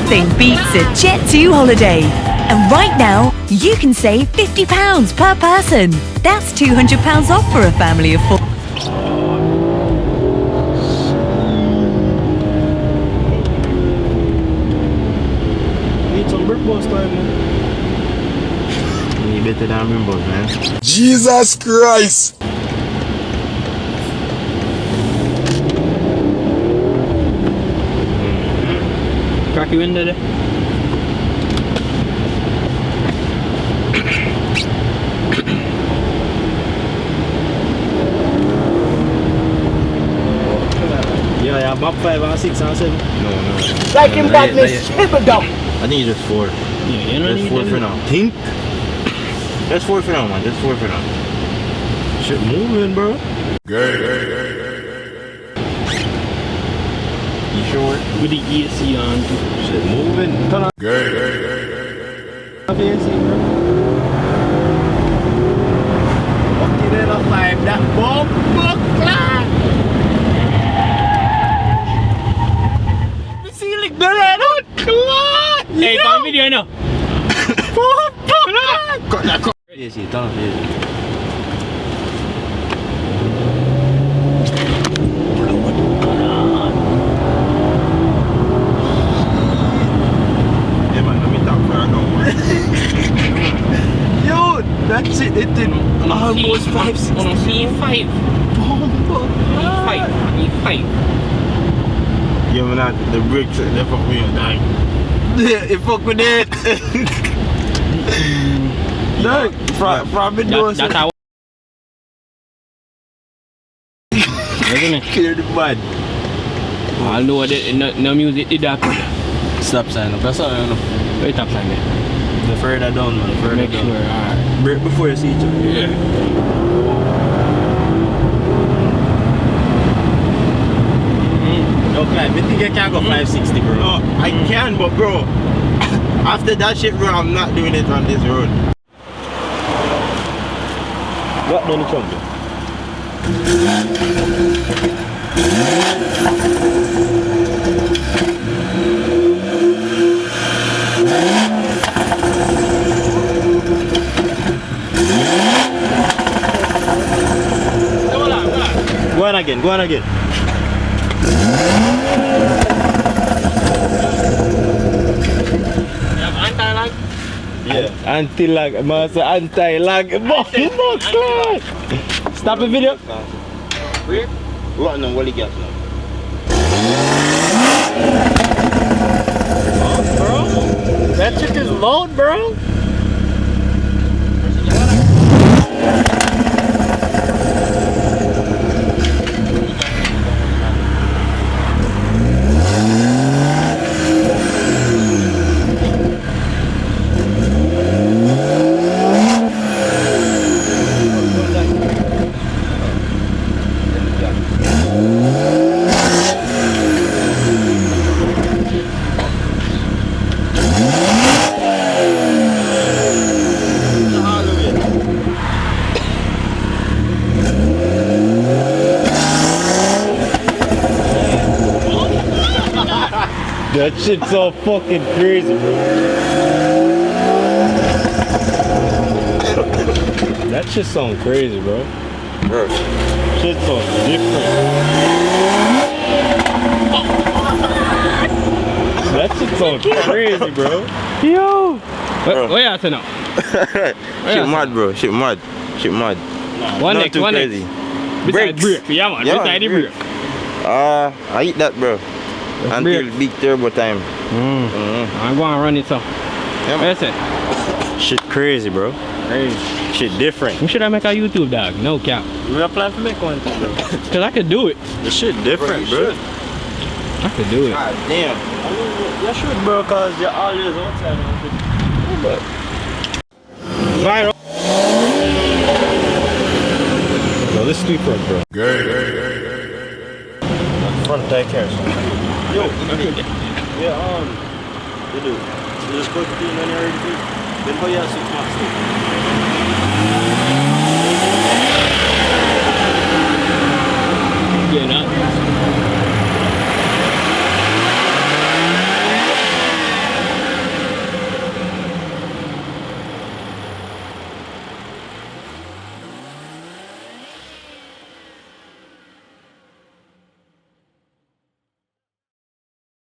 Nothing beats a Jet2 holiday. And right now, you can save £50 per person. That's £200 off for a family of 4. Need some brick bus time, man. Need better than brick bus, man. Jesus Christ! Crack your window there. Yeah, about 5 and 6 and 7. No. Like him badness, triple down. I think it's just 4. Yeah, you know Just 4 for now. Think? Just 4 for now, man. Just 4 for now. Shit moving, bro. You sure? With the ESC on. Shit moving. Turn on. ESC, bro. Fucking in a 5, that bomb class. The ceiling, no, come on! Hey, find video now. Cut that. ESC, turn off ESC. Yo, that's it. It did almost 560. On E5. E5. Yeah, man, the brakes, they fuck me up, dang. Yeah, it fuck with it. No, from the door. That's how. Isn't it? Clear the bad. I know that no music did that. Stop sign up. That's all I know. Wait, stop sign there. The further down, man. Further Make down. sure, alright. Brake before you see each other. Yeah. No, Clive, I think I can go 560, bro. No, I can, but bro, after that shit, bro, I'm not doing it on this road. What done the chunk? Go on again, go on again. Anti-lag? Yeah. Anti-lag, man, say anti-lag. Stop the video. Where? What no, what you gas now? Bro, that shit is loud, bro. That shit's so fucking crazy, bro. That shit sound crazy, bro. Bro. Shit sounds different. That shit sounds crazy, bro. Yo! What you say now? Shit mad, bro. Shit mad. Shit mad. One Not next, too one crazy. next. Besides brake. Yeah, man. Besides the brake. I eat that, bro. Until big turbo time. I'm going to run it, so. Yeah, What you say? shit crazy, bro. Crazy. Shit different. You should I make a YouTube, dog? No cap. We are planning to make one too, bro. Because I could do it. The shit different, bro. I could do it. God damn. I mean, you should, bro, because you're always outside. But. Viral. No, this is too front, bro. Front take care, son. Yo, yeah, you do. You just put the in when you're ready to. Then how you have 6 months.